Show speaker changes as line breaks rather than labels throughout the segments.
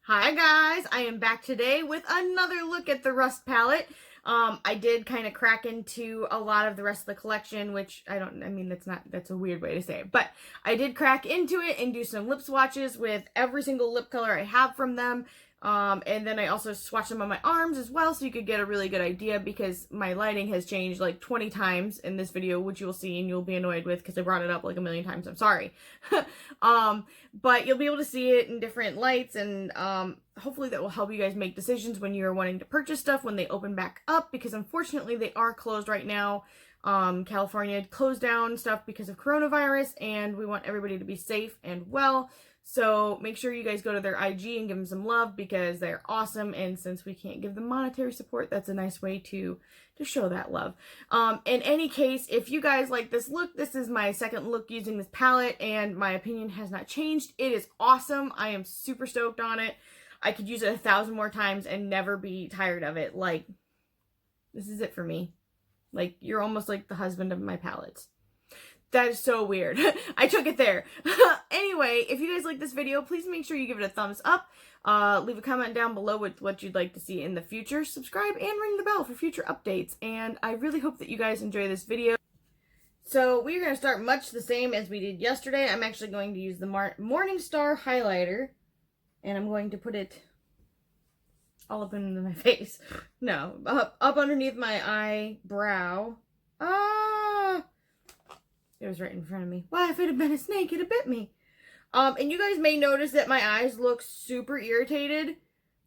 Hi guys, I am back today with another look at the Rust palette. I did kind of crack into a lot of the rest of the collection, which that's a weird way to say it, but I did crack into it and do some lip swatches with every single lip color I have from them. And then I also swatched them on my arms as well, so you could get a really good idea, because my lighting has changed like 20 times in this video, which you'll see and you'll be annoyed with because I brought it up like a million times. I'm sorry. But you'll be able to see it in different lights, and hopefully that will help you guys make decisions when you're wanting to purchase stuff when they open back up, because unfortunately they are closed right now. California closed down stuff because of coronavirus, and we want everybody to be safe and well. So make sure you guys go to their IG and give them some love, because they're awesome. And since we can't give them monetary support, that's a nice way to show that love. In any case, if you guys like this look, this is my second look using this palette, and my opinion has not changed. It is awesome. I am super stoked on it. I could use it 1,000 more times and never be tired of it. Like, this is it for me. Like, you're almost like the husband of my palettes. That is so weird. I took it there. Anyway, if you guys like this video, please make sure you give it a thumbs up. Leave a comment down below with what you'd like to see in the future. Subscribe and ring the bell for future updates. And I really hope that you guys enjoy this video. So we're going to start much the same as we did yesterday. I'm actually going to use the Morningstar highlighter. And I'm going to put it all up into my face. No, up underneath my eyebrow. It was right in front of me. Why, if it had been a snake, it'd have bit me. And you guys may notice that my eyes look super irritated.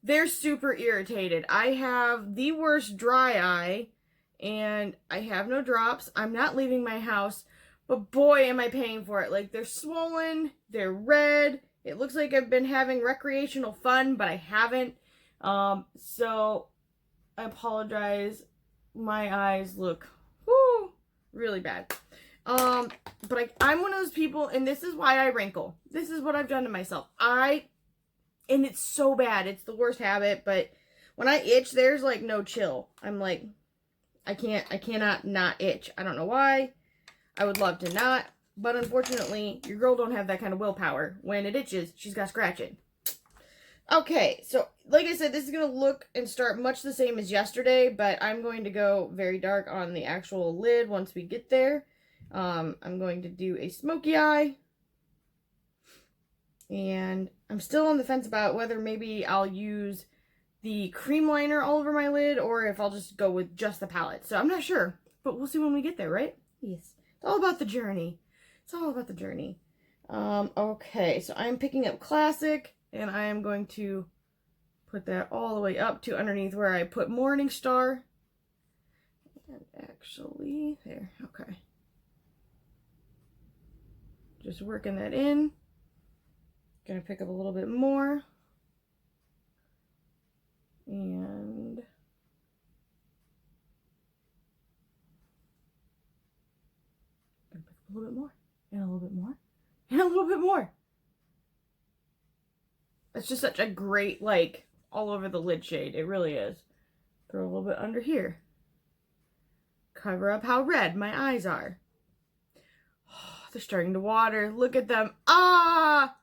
They're super irritated. I have the worst dry eye, and I have no drops. I'm not leaving my house, but boy, am I paying for it. Like, they're swollen, they're red. It looks like I've been having recreational fun, but I haven't. So I apologize. My eyes look, really bad. But I'm one of those people, and this is why I wrinkle. This is what I've done to myself. And it's so bad. It's the worst habit, but when I itch, there's like no chill. I'm like, I cannot not itch. I don't know why. I would love to not, but unfortunately, your girl don't have that kind of willpower. When it itches, she's got to scratch it. Okay, so like I said, this is going to look and start much the same as yesterday, but I'm going to go very dark on the actual lid once we get there. I'm going to do a smoky eye, and I'm still on the fence about whether maybe I'll use the cream liner all over my lid, or if I'll just go with just the palette. So I'm not sure, but we'll see when we get there, right? Yes. It's all about the journey. It's all about the journey. Okay, so I'm picking up Classic, and I am going to put that all the way up to underneath where I put Morningstar. And actually, there, okay. Just working that in. Gonna pick up a little bit more. And gonna pick up a little bit more. And a little bit more. And a little bit more. It's just such a great, like, all over the lid shade. It really is. Throw a little bit under here. Cover up how red my eyes are. They're starting to water. Look at them. Ah!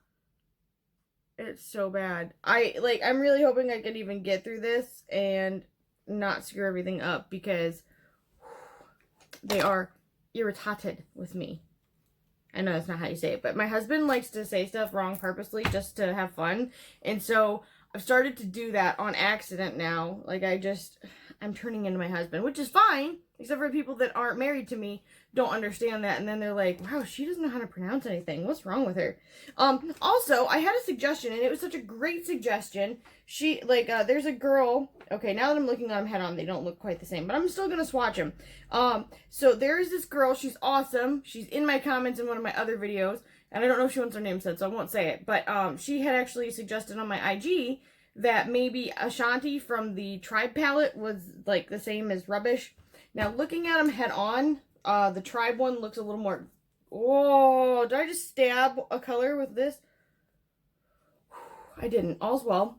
It's so bad. I'm really hoping I can even get through this and not screw everything up, because they are irritated with me. I know that's not how you say it, but my husband likes to say stuff wrong purposely just to have fun. And so I've started to do that on accident now. Like, I'm turning into my husband, which is fine, except for people that aren't married to me don't understand that, and then they're like, wow, she doesn't know how to pronounce anything. What's wrong with her? Also, I had a suggestion, and it was such a great suggestion. There's a girl, okay, now that I'm looking at them head on, they don't look quite the same, but I'm still gonna swatch them. So there's this girl, she's awesome. She's in my comments in one of my other videos, and I don't know if she wants her name said, so I won't say it, but she had actually suggested on my IG that maybe Ashanti from the Tribe palette was like the same as Rubbish. Now, looking at them head on, the Tribe one looks a little more... Oh, did I just stab a color with this? I didn't. All's well.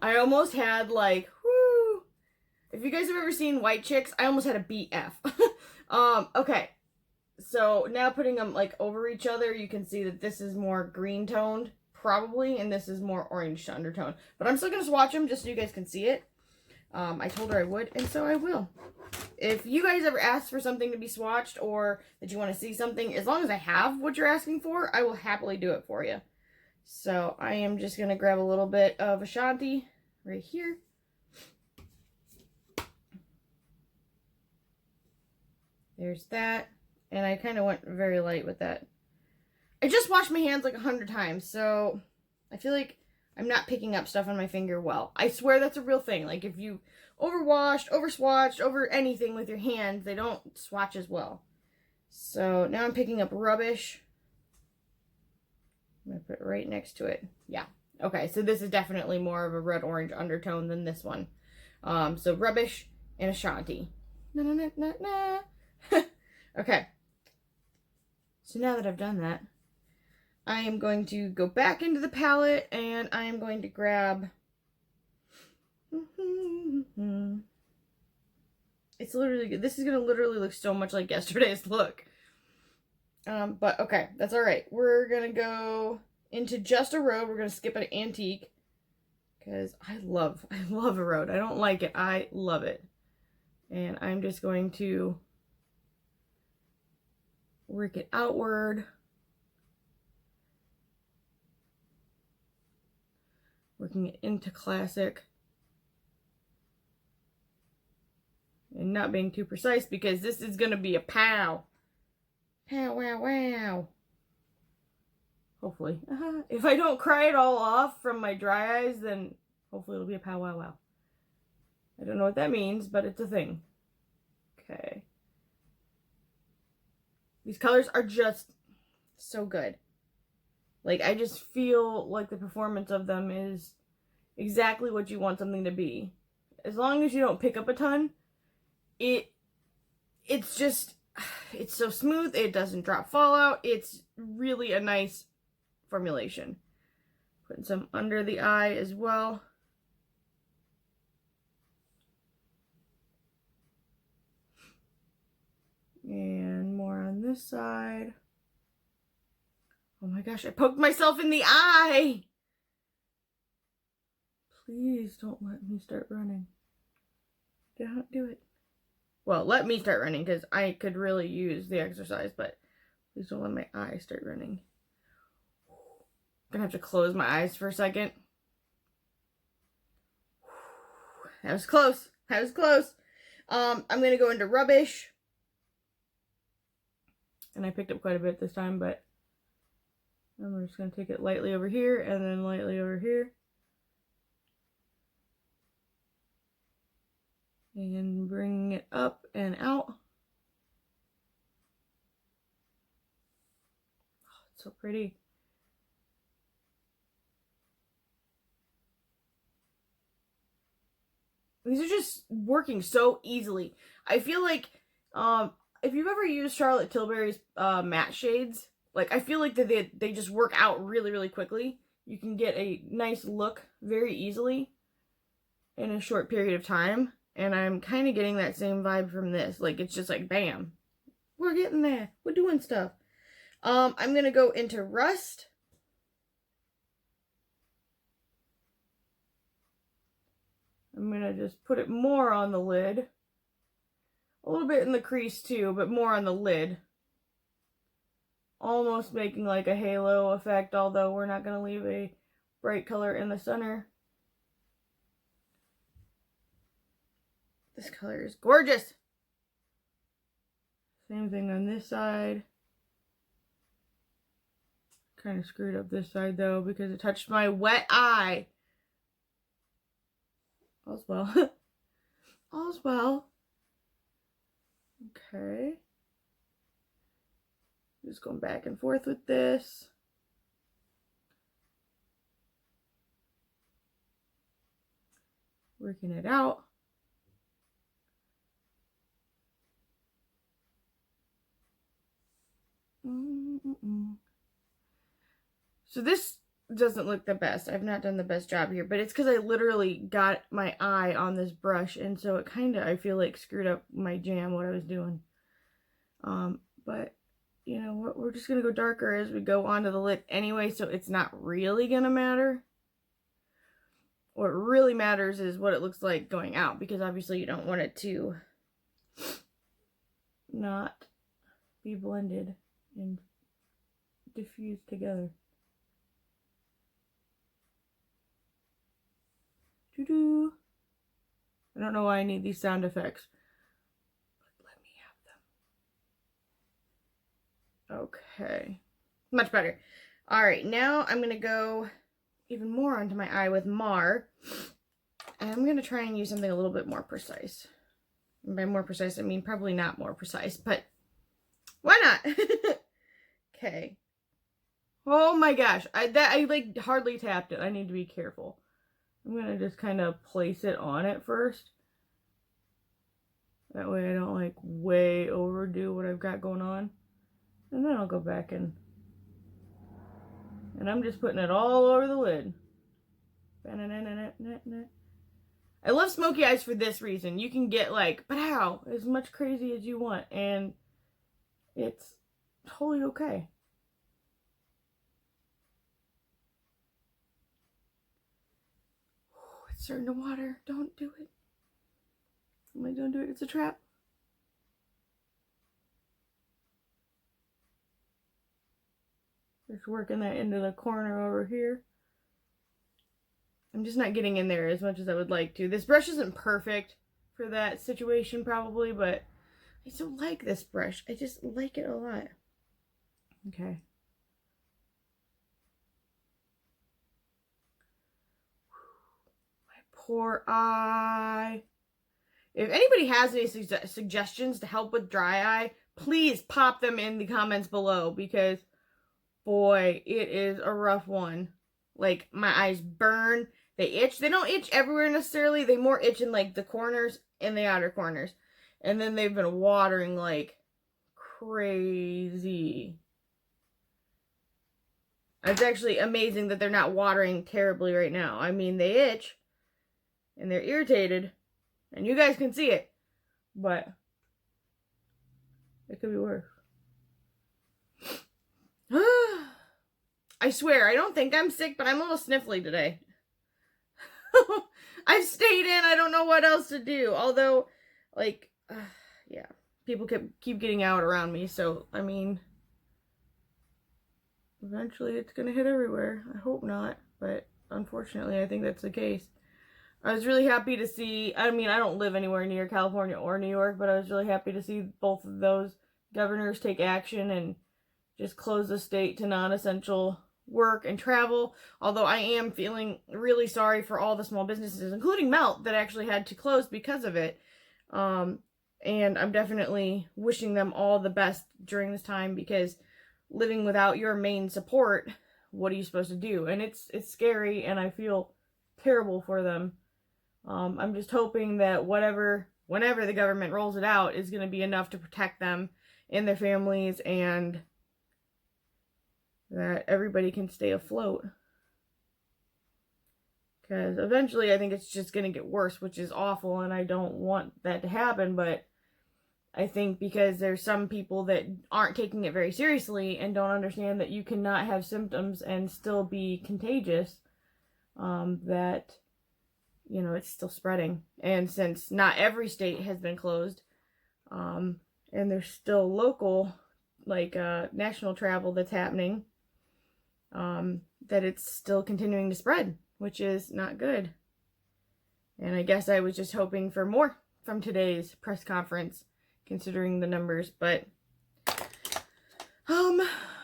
I almost had, like, whoo. If you guys have ever seen White Chicks, I almost had a BF. Okay. So, now putting them, like, over each other, you can see that this is more green toned. probably, and this is more orange to undertone. But I'm still going to swatch them just so you guys can see it. I told her I would, and so I will. If you guys ever ask for something to be swatched or that you want to see something, as long as I have what you're asking for, I will happily do it for you. So I am just going to grab a little bit of Ashanti right here. There's that. And I kind of went very light with that. I just washed my hands like 100 times, so I feel like I'm not picking up stuff on my finger well. I swear that's a real thing. Like if you overwashed, over-swatched, over anything with your hands, they don't swatch as well. So now I'm picking up rubbish. I'm going to put it right next to it. Yeah. Okay, so this is definitely more of a red-orange undertone than this one. So rubbish and Ashanti. Na na na na na. Okay. So now that I've done that, I am going to go back into the palette and I am going to grab... It's literally good. This is going to literally look so much like yesterday's look. But okay, that's alright. We're going to go into just a road. We're going to skip an antique. Because I love a road. I don't like it. I love it. And I'm just going to work it outward. Working it into classic. And not being too precise because this is going to be a pow. Pow, wow, wow. Hopefully. If I don't cry it all off from my dry eyes, then hopefully it'll be a pow, wow, wow. I don't know what that means, but it's a thing. Okay. These colors are just so good. Like, I just feel like the performance of them is exactly what you want something to be. As long as you don't pick up a ton, it's just, it's so smooth. It doesn't drop fallout. It's really a nice formulation. Putting some under the eye as well. And more on this side. Oh my gosh, I poked myself in the eye! Please don't let me start running. Don't do it. Well, let me start running because I could really use the exercise, but please don't let my eye start running. I'm gonna have to close my eyes for a second. That was close. That was close. I'm gonna go into rubbish. And I picked up quite a bit this time, but I'm just going to take it lightly over here and then lightly over here. And bring it up and out. Oh, it's so pretty. These are just working so easily. I feel like, if you've ever used Charlotte Tilbury's matte shades, like I feel like that they just work out really, really quickly. You can get a nice look very easily in a short period of time. And I'm kind of getting that same vibe from this. Like it's just like bam. We're getting there. We're doing stuff. I'm gonna go into Rust. I'm gonna just put it more on the lid. A little bit in the crease too, but more on the lid. Almost making like a halo effect, although we're not going to leave a bright color in the center. This color is gorgeous. Same thing on this side. Kind of screwed up this side though because it touched my wet eye. All's well. All's well. Okay. Just going back and forth with this. Working it out. So this doesn't look the best. I've not done the best job here, but it's because I literally got my eye on this brush, and so it kind of, I feel like, screwed up my jam, what I was doing. But you know what, we're just going to go darker as we go onto the lid anyway, so it's not really going to matter. What really matters is what it looks like going out, because obviously you don't want it to not be blended and diffused together. Doo-doo. I don't know why I need these sound effects, but let me have them. Okay, much better. All right, now I'm gonna go even more onto my eye with Mar, and I'm gonna try and use something a little bit more precise. And by more precise, I mean probably not more precise, but why not? Okay. Oh my gosh, I like hardly tapped it. I need to be careful. I'm gonna just kind of place it on it first. That way I don't like way overdo what I've got going on. And then I'll go back and I'm just putting it all over the lid. I love smoky eyes for this reason. You can get like, but how, as much crazy as you want, and it's totally okay. It's starting to water. Don't do it. Am I gonna do it? It's a trap. Just working that into the corner over here. I'm just not getting in there as much as I would like to. This brush isn't perfect for that situation probably, but I still like this brush. I just like it a lot. Okay. My poor eye. If anybody has any suggestions to help with dry eye, please pop them in the comments below, because boy, it is a rough one. Like, my eyes burn, they itch. They don't itch everywhere necessarily. They more itch in like the corners and the outer corners. And then they've been watering like crazy. It's actually amazing that they're not watering terribly right now. I mean, they itch and they're irritated, and you guys can see it, but it could be worse. I swear, I don't think I'm sick, but I'm a little sniffly today. I've stayed in. I don't know what else to do. Although, like, yeah, people keep getting out around me. So, I mean, eventually it's going to hit everywhere. I hope not. But unfortunately, I think that's the case. I was really happy to see, I mean, I don't live anywhere near California or New York, but I was really happy to see both of those governors take action and just close the state to non-essential work and travel. Although I am feeling really sorry for all the small businesses, including Melt, that actually had to close because of it. And I'm definitely wishing them all the best during this time, because living without your main support, what are you supposed to do? And it's scary, and I feel terrible for them. I'm just hoping that whenever the government rolls it out, is going to be enough to protect them and their families, and that everybody can stay afloat. Because eventually I think it's just going to get worse, which is awful, and I don't want that to happen, but I think because there's some people that aren't taking it very seriously and don't understand that you cannot have symptoms and still be contagious, that, you know, it's still spreading. And since not every state has been closed, and there's still local, like, national travel that's happening, that it's still continuing to spread, which is not good. And I guess I was just hoping for more from today's press conference, considering the numbers, but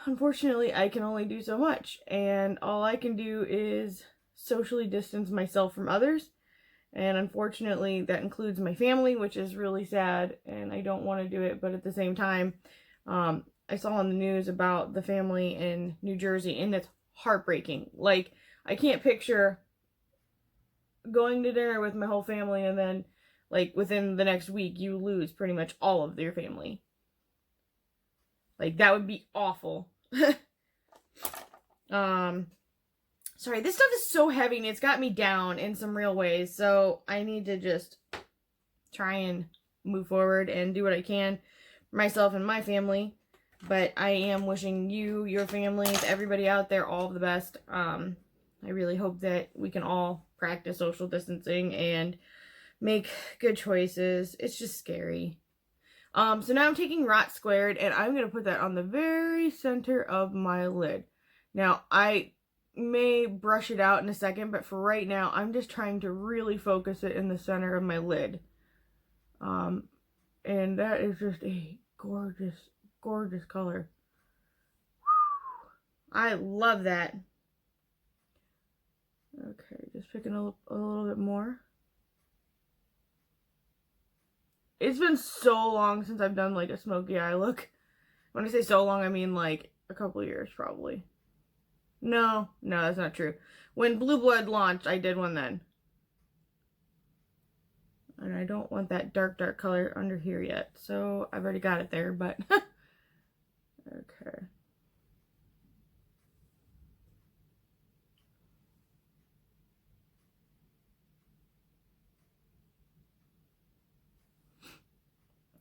unfortunately I can only do so much, and all I can do is socially distance myself from others, and unfortunately that includes my family, which is really sad, and I don't want to do it. But at the same time, I saw on the news about the family in New Jersey, and it's heartbreaking. Like, I can't picture going to dinner with my whole family and then, like, within the next week, you lose pretty much all of your family. Like, that would be awful. Sorry, this stuff is so heavy, and it's got me down in some real ways, so I need to just try and move forward and do what I can for myself and my family. But I am wishing you, your families, everybody out there all of the best. I really hope that we can all practice social distancing and make good choices. It's just scary. So now I'm taking Rot Squared, and I'm going to put that on the very center of my lid. Now, I may brush it out in a second, but for right now, I'm just trying to really focus it in the center of my lid. And that is just a gorgeous, gorgeous color. I love that. Okay, just picking a little bit more. It's been so long since I've done like a smoky eye look. When I say so long, I mean like a couple years probably. No, that's not true. When Blue Blood launched, I did one then. And I don't want that dark color under here yet. So I've already got it there, but okay.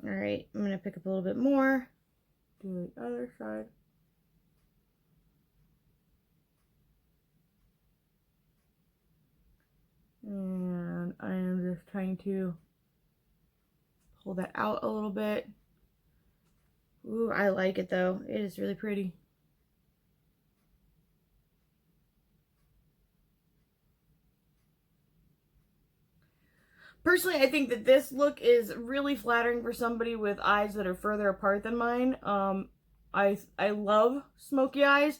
All right, I'm gonna pick up a little bit more. Do the other side. And I am just trying to pull that out a little bit. Ooh, I like it though. It is really pretty. Personally, I think that this look is really flattering for somebody with eyes that are further apart than mine. I love smoky eyes,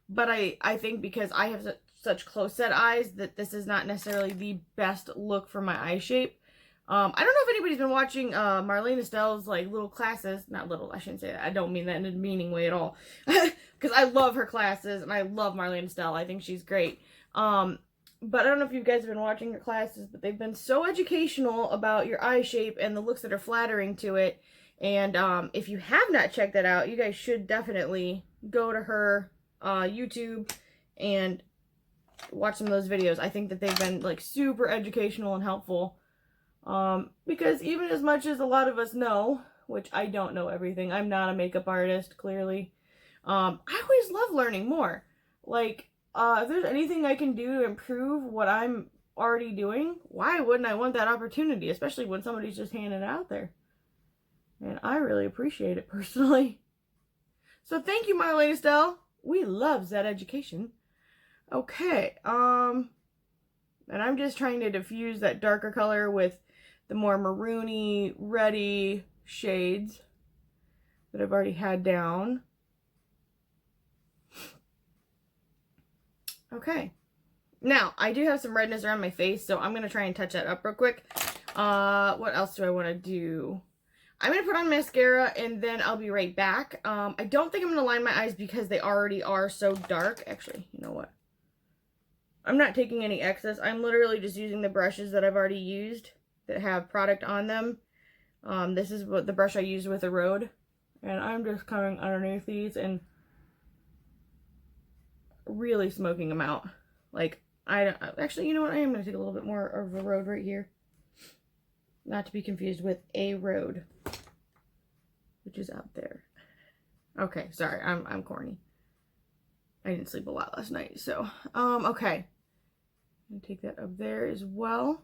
but I think because I have such close set eyes that this is not necessarily the best look for my eye shape. I don't know if anybody's been watching Marlene Estelle's like little classes. Not little, I shouldn't say that. I don't mean that in a meaning way at all. Because I love her classes and I love Marlene Estelle. I think she's great. But I don't know if you guys have been watching her classes, but they've been so educational about your eye shape and the looks that are flattering to it. And if you have not checked that out, you guys should definitely go to her YouTube and watch some of those videos. I think that they've been like super educational and helpful. Because even as much as a lot of us know, which I don't know everything, I'm not a makeup artist, clearly. I always love learning more. Like, if there's anything I can do to improve what I'm already doing, why wouldn't I want that opportunity? Especially when somebody's just handing it out there. And I really appreciate it personally. So thank you, Marlene Estelle. We love that education. Okay, and I'm just trying to diffuse that darker color with the more maroony, reddy shades that I've already had down. Okay. Now, I do have some redness around my face, so I'm going to try and touch that up real quick. What else do I want to do? I'm going to put on mascara, and then I'll be right back. I don't think I'm going to line my eyes because they already are so dark. Actually, you know what? I'm not taking any excess. I'm literally just using the brushes that I've already used that have product on them. This is what the brush I used with the Road. And I'm just coming underneath these and really smoking them out. Like, actually, you know what? I am going to take a little bit more of a Road right here. Not to be confused with a Road, which is out there. Okay, sorry, I'm corny. I didn't sleep a lot last night, so, okay. I'm going to take that up there as well.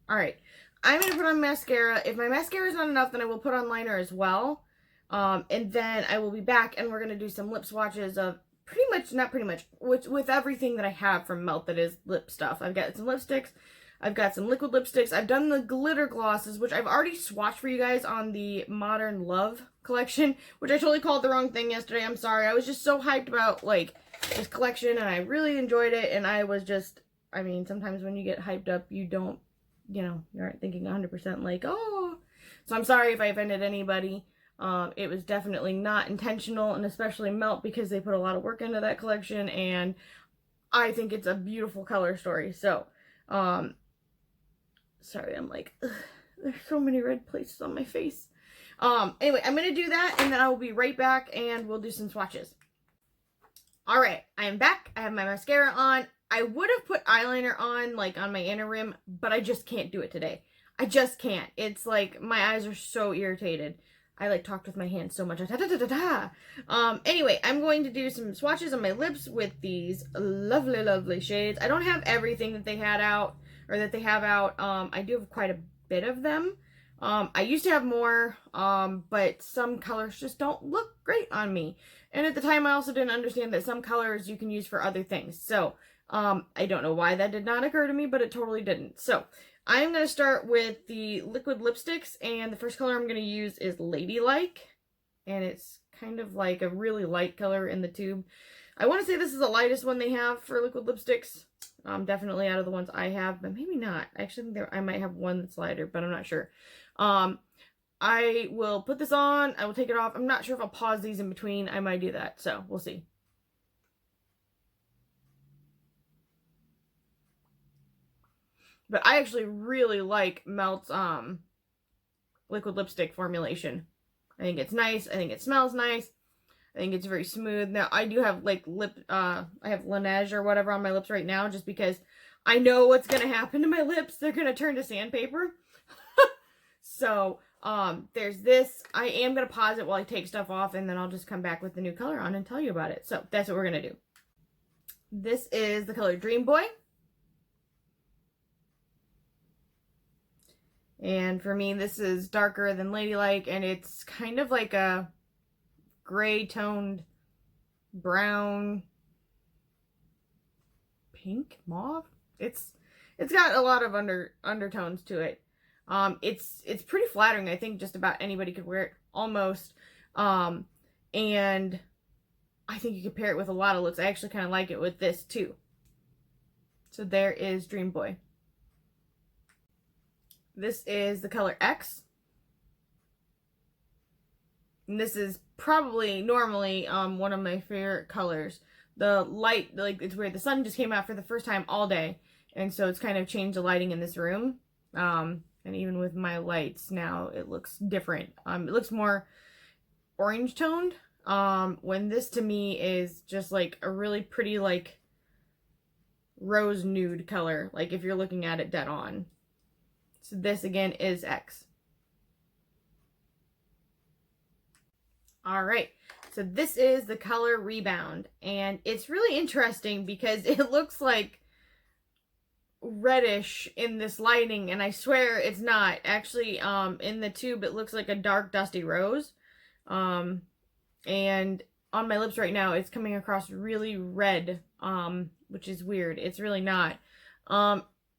Alright, I'm going to put on mascara. If my mascara is not enough, then I will put on liner as well. And then I will be back and we're going to do some lip swatches of not pretty much, with everything that I have from Melt that is lip stuff. I've got some lipsticks. I've got some liquid lipsticks. I've done the glitter glosses, which I've already swatched for you guys on the Modern Love collection, which I totally called the wrong thing yesterday. I'm sorry. I was just so hyped about, like, this collection, and I really enjoyed it, and I was just, I mean, sometimes when you get hyped up, you don't, you know, you aren't thinking 100% like, oh. So I'm sorry if I offended anybody. It was definitely not intentional, and especially Melt, because they put a lot of work into that collection, and I think it's a beautiful color story. So, sorry, I'm like, ugh, there's so many red places on my face. Anyway, I'm gonna do that, and then I will be right back, and we'll do some swatches. Alright, I am back. I have my mascara on. I would have put eyeliner on, like, on my inner rim, but I just can't do it today. I just can't. It's like my eyes are so irritated. I like talked with my hands so much. Anyway, I'm going to do some swatches on my lips with these lovely, lovely shades. I don't have everything that they had out, or that they have out. I do have quite a bit of them. I used to have more, but some colors just don't look great on me. And at the time, I also didn't understand that some colors you can use for other things. So, I don't know why that did not occur to me, but it totally didn't. So, I'm going to start with the liquid lipsticks, and the first color I'm going to use is Ladylike, and it's kind of like a really light color in the tube. I want to say this is the lightest one they have for liquid lipsticks, definitely out of the ones I have, but maybe not. I actually think I might have one that's lighter, but I'm not sure. I will put this on, I will take it off. I'm not sure if I'll pause these in between. I might do that, so we'll see. But I actually really like Melt's liquid lipstick formulation. I think it's nice. I think it smells nice. I think it's very smooth. Now, I do have like I have Laneige or whatever on my lips right now just because I know what's going to happen to my lips. They're going to turn to sandpaper. So, there's this. I am going to pause it while I take stuff off, and then I'll just come back with the new color on and tell you about it. So, that's what we're going to do. This is the color Dream Boy. And for me, this is darker than Ladylike, and it's kind of like a gray toned brown, pink, mauve. It's got a lot of undertones to it. It's pretty flattering. I think just about anybody could wear it, almost. And I think you could pair it with a lot of looks. I actually kind of like it with this too. So there is Dream Boy. This is the color X. And this is probably normally one of my favorite colors. The light, like, it's weird. The sun just came out for the first time all day. And so it's kind of changed the lighting in this room. And even with my lights now, it looks different. It looks more orange toned. When this to me is just like a really pretty, like, rose nude color. Like if you're looking at it dead on. So this again is X. Alright, so this is the color Rebound, and it's really interesting because it looks like reddish in this lighting, and I swear it's not. Actually, in the tube it looks like a dark dusty rose, and on my lips right now it's coming across really red, which is weird. It's really not.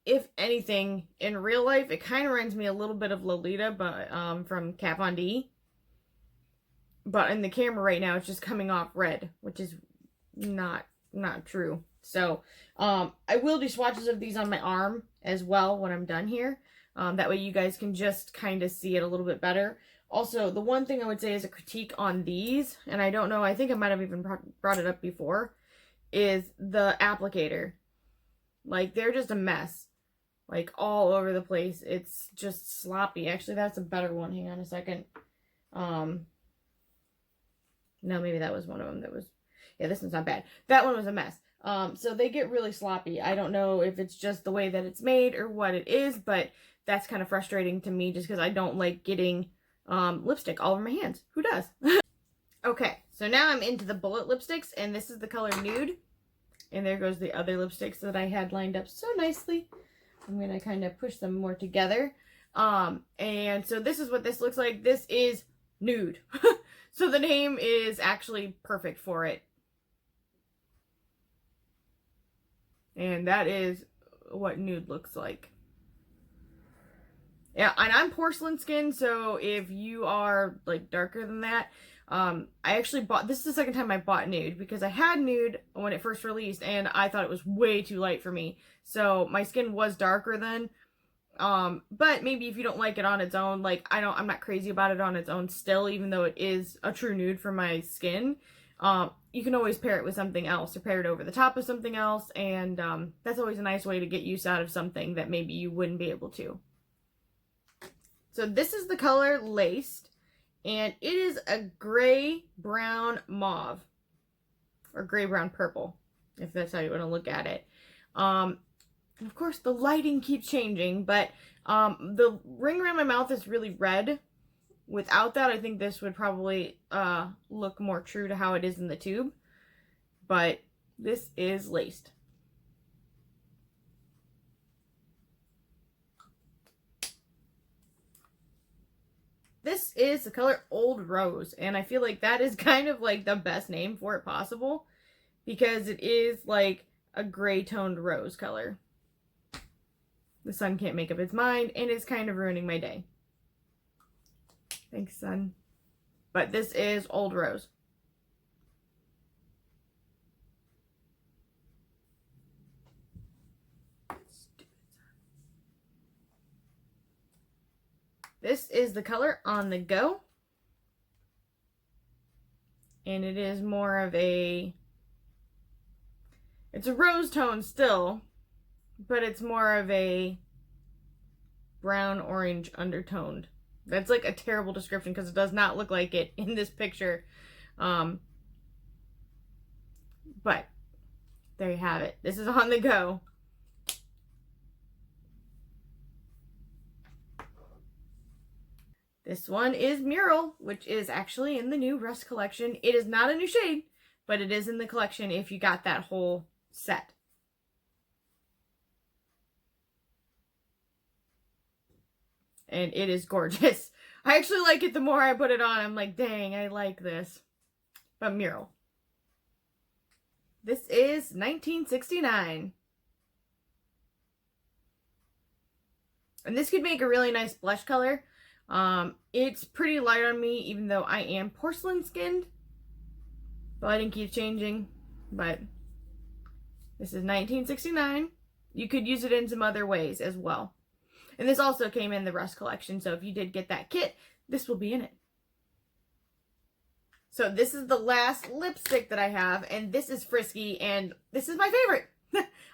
If anything, in real life, it kind of reminds me a little bit of Lolita, but from Kat Von D. But in the camera right now, it's just coming off red, which is not true. So, I will do swatches of these on my arm as well when I'm done here. That way you guys can just kind of see it a little bit better. Also, the one thing I would say is a critique on these, and I don't know, I think I might have even brought it up before, is the applicator. Like, they're just a mess. Like, all over the place. It's just sloppy. Actually, that's a better one. Hang on a second. No, maybe that was one of them that was... Yeah, this one's not bad. That one was a mess. So they get really sloppy. I don't know if it's just the way that it's made or what it is, but that's kind of frustrating to me just because I don't like getting lipstick all over my hands. Who does? Okay, so now I'm into the bullet lipsticks, and this is the color Nude. And there goes the other lipsticks that I had lined up so nicely. I'm going to kind of push them more together. And so this is what this looks like. This is Nude. So the name is actually perfect for it. And that is what Nude looks like. Yeah, and I'm porcelain skin, so if you are like darker than that, I actually bought, this is the second time I bought Nude because I had Nude when it first released and I thought it was way too light for me. So my skin was darker then. But maybe if you don't like it on its own, like I'm not crazy about it on its own still, even though it is a true nude for my skin. You can always pair it with something else or pair it over the top of something else. And, that's always a nice way to get use out of something that maybe you wouldn't be able to. So this is the color Laced. And it is a gray-brown mauve. Or gray-brown purple, if that's how you want to look at it. And of course, the lighting keeps changing, but the ring around my mouth is really red. Without that, I think this would probably look more true to how it is in the tube. But this is laced. This is the color Old Rose, and I feel like that is kind of like the best name for it possible because it is like a gray toned rose color. The sun can't make up its mind and it's kind of ruining my day. Thanks, sun. But this is Old Rose. This is the color On the Go. And it is more of a... It's a rose tone still, but it's more of a brown-orange undertoned. That's like a terrible description because it does not look like it in this picture. But there you have it. This is On the Go. This one is Mural, which is actually in the new Rust collection. It is not a new shade, but it is in the collection if you got that whole set. And it is gorgeous. I actually like it the more I put it on. I'm like, dang, I like this. But Mural. This is 1969. And this could make a really nice blush color. It's pretty light on me, even though I am porcelain skinned. The lighting keeps changing, but this is 1969. You could use it in some other ways as well. And this also came in the Rust collection, so if you did get that kit, this will be in it. So this is the last lipstick that I have, and this is Frisky, and this is my favorite.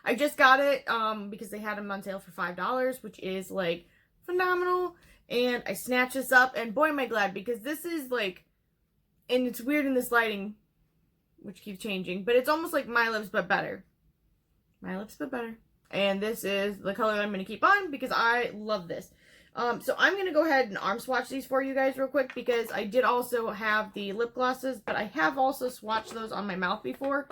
I just got it because they had them on sale for $5, which is like phenomenal. And I snatched this up, and boy am I glad, because this is like, and it's weird in this lighting, which keeps changing, but it's almost like My Lips but better. My Lips but better. And this is the color that I'm going to keep on because I love this. So I'm going to go ahead and arm swatch these for you guys real quick because I did also have the lip glosses, but I have also swatched those on my mouth before.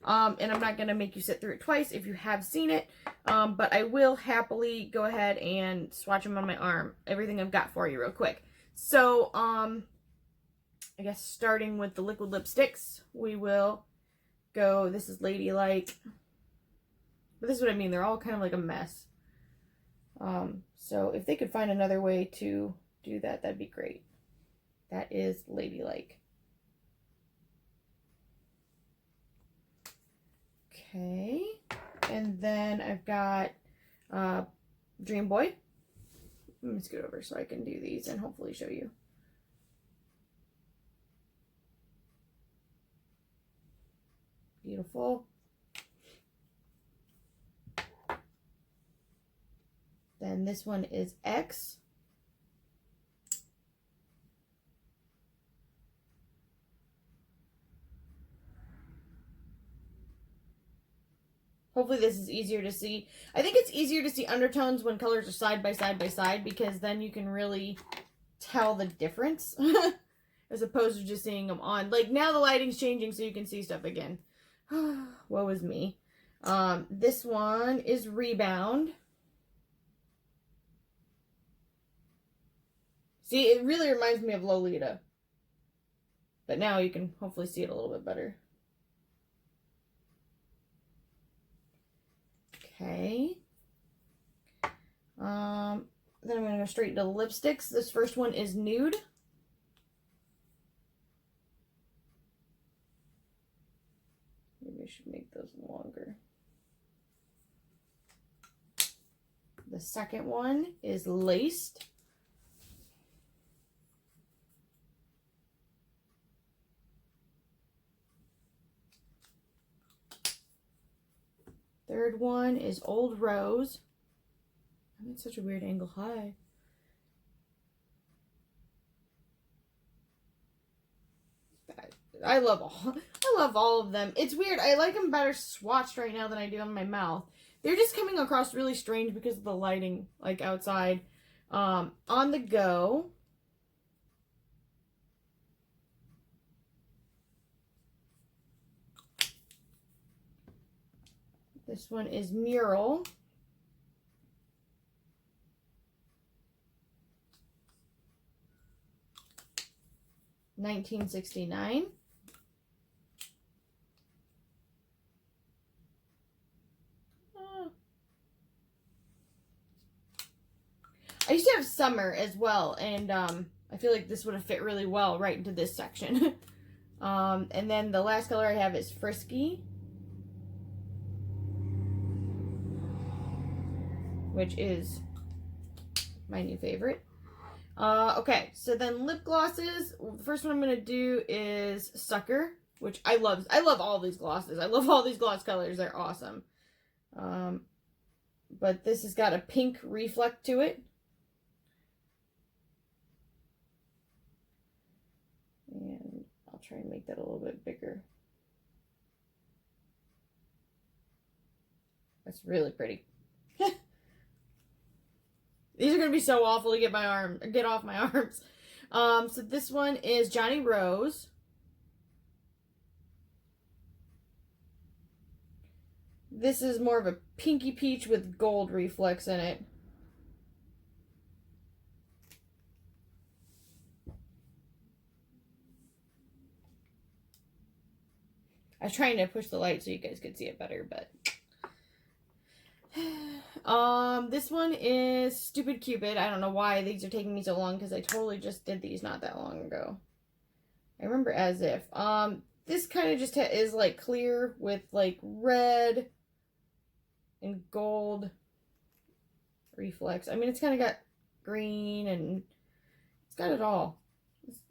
And I'm not going to make you sit through it twice if you have seen it. But I will happily go ahead and swatch them on my arm. Everything I've got for you real quick. So, I guess starting with the liquid lipsticks, we will go, this is Ladylike. But this is what I mean, they're all kind of like a mess. So if they could find another way to do that, that'd be great. That is Ladylike. Okay, and then I've got Dream Boy. Let me scoot over so I can do these and hopefully show you. Beautiful. Then this one is X. Hopefully this is easier to see. I think it's easier to see undertones when colors are side by side by side because then you can really tell the difference as opposed to just seeing them on. Like now the lighting's changing so you can see stuff again. Woe is me. This one is Rebound. See, it really reminds me of Lolita. But now you can hopefully see it a little bit better. Okay. Then I'm going to go straight to the lipsticks. This first one is Nude. Maybe I should make those longer. The second one is Laced. Third one is Old Rose. I'm at such a weird angle. Hi. I love all of them. It's weird. I like them better swatched right now than I do on my mouth They're just coming across really strange because of the lighting, like outside. On the go. This one is Mural. $19.69. I used to have Summer as well, and I feel like this would have fit really well right into this section. And then the last color I have is Frisky, which is my new favorite. Okay, so then lip glosses. The first one I'm going to do is Sucker, which I love. I love all these glosses. I love all these gloss colors. They're awesome. But this has got a pink reflect to it. And I'll try and make that a little bit bigger. That's really pretty. These are going to be so awful to get off my arms. So this one is Johnny Rose. This is more of a pinky peach with gold reflex in it. I was trying to push the light so you guys could see it better, but... this one is Stupid Cupid. I don't know why these are taking me so long because I totally just did these not that long ago. I remember As If. This kind of just is like clear with like red and gold reflex. I mean, it's kind of got green and it's got it all.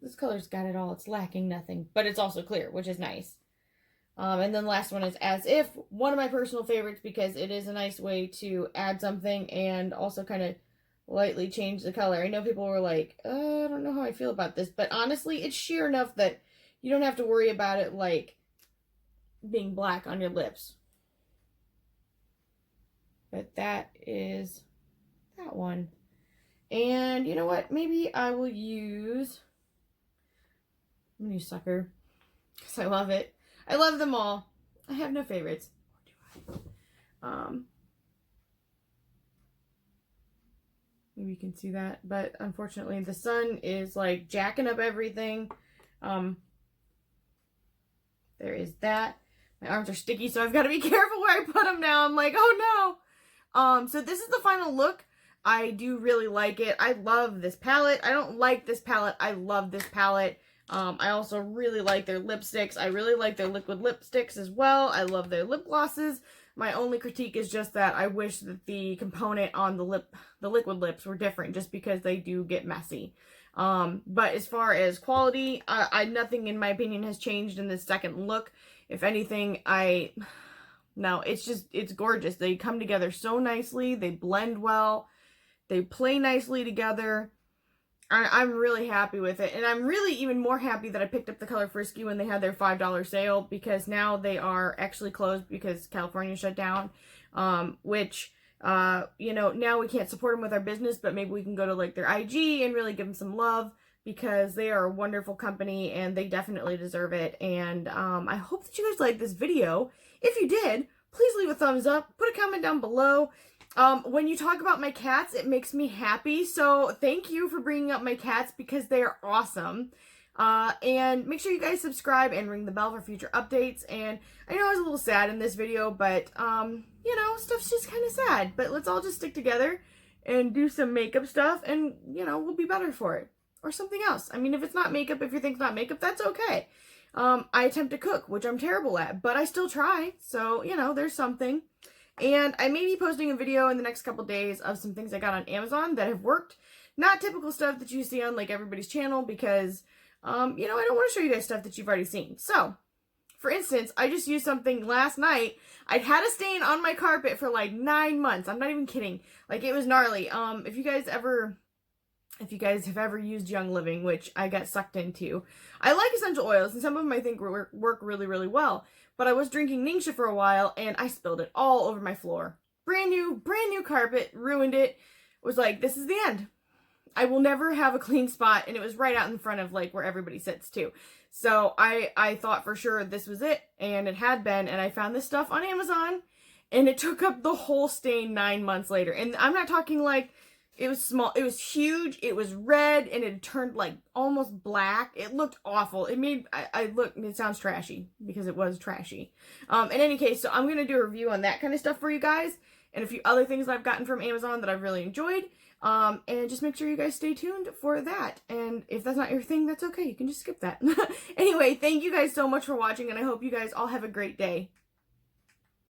This color's got it all. It's lacking nothing, but it's also clear, which is nice. And then the last one is As If, one of my personal favorites because it is a nice way to add something and also kind of lightly change the color. I know people were like, I don't know how I feel about this, but honestly, it's sheer enough that you don't have to worry about it like being black on your lips. But that is that one. And you know what? Maybe I will use... I'm going to use Sucker because I love it. I love them all. I have no favorites. Maybe you can see that, but unfortunately the sun is like jacking up everything. There is that. My arms are sticky, so I've got to be careful where I put them now. I'm like, oh no. So this is the final look. I do really like it. I love this palette. I don't like this palette. I love this palette. I also really like their lipsticks. I really like their liquid lipsticks as well. I love their lip glosses. My only critique is just that I wish that the component on the liquid lips were different just because they do get messy. But as far as quality, nothing in my opinion has changed in this second look. If anything, no, it's gorgeous. They come together so nicely. They blend well. They play nicely together. I'm really happy with it, and I'm really even more happy that I picked up the color Frisky when they had their $5 sale, because now they are actually closed because California shut down, which, you know, now we can't support them with our business, but maybe we can go to, like, their IG and really give them some love, because they are a wonderful company, and they definitely deserve it, and I hope that you guys liked this video. If you did, please leave a thumbs up, put a comment down below. When you talk about my cats, it makes me happy, so thank you for bringing up my cats because they are awesome. And make sure you guys subscribe and ring the bell for future updates. And I know I was a little sad in this video, but, you know, stuff's just kind of sad. But let's all just stick together and do some makeup stuff, and, you know, we'll be better for it. Or something else. I mean, if it's not makeup, if you think it's not makeup, that's okay. I attempt to cook, which I'm terrible at, but I still try. So, you know, there's something. And I may be posting a video in the next couple days of some things I got on Amazon that have worked. Not typical stuff that you see on, like, everybody's channel because, you know, I don't want to show you guys stuff that you've already seen. So, for instance, I just used something last night. I'd had a stain on my carpet for, like, 9 months. I'm not even kidding. Like, it was gnarly. If you guys have ever used Young Living, which I got sucked into, I like essential oils, and some of them I think work really, really well. But I was drinking Ningxia for a while, and I spilled it all over my floor. brand new carpet, ruined it, was like, this is the end. I will never have a clean spot, and it was right out in front of like where everybody sits too. So I thought for sure this was it, and it had been, and I found this stuff on Amazon, and it took up the whole stain 9 months later. And I'm not talking like it was small, it was huge, it was red, and it turned like almost black. It looked awful. It made, it sounds trashy because it was trashy. In any case, so I'm going to do a review on that kind of stuff for you guys, and a few other things I've gotten from Amazon that I've really enjoyed. And just make sure you guys stay tuned for that. And if that's not your thing, that's okay. You can just skip that. Anyway, thank you guys so much for watching, and I hope you guys all have a great day.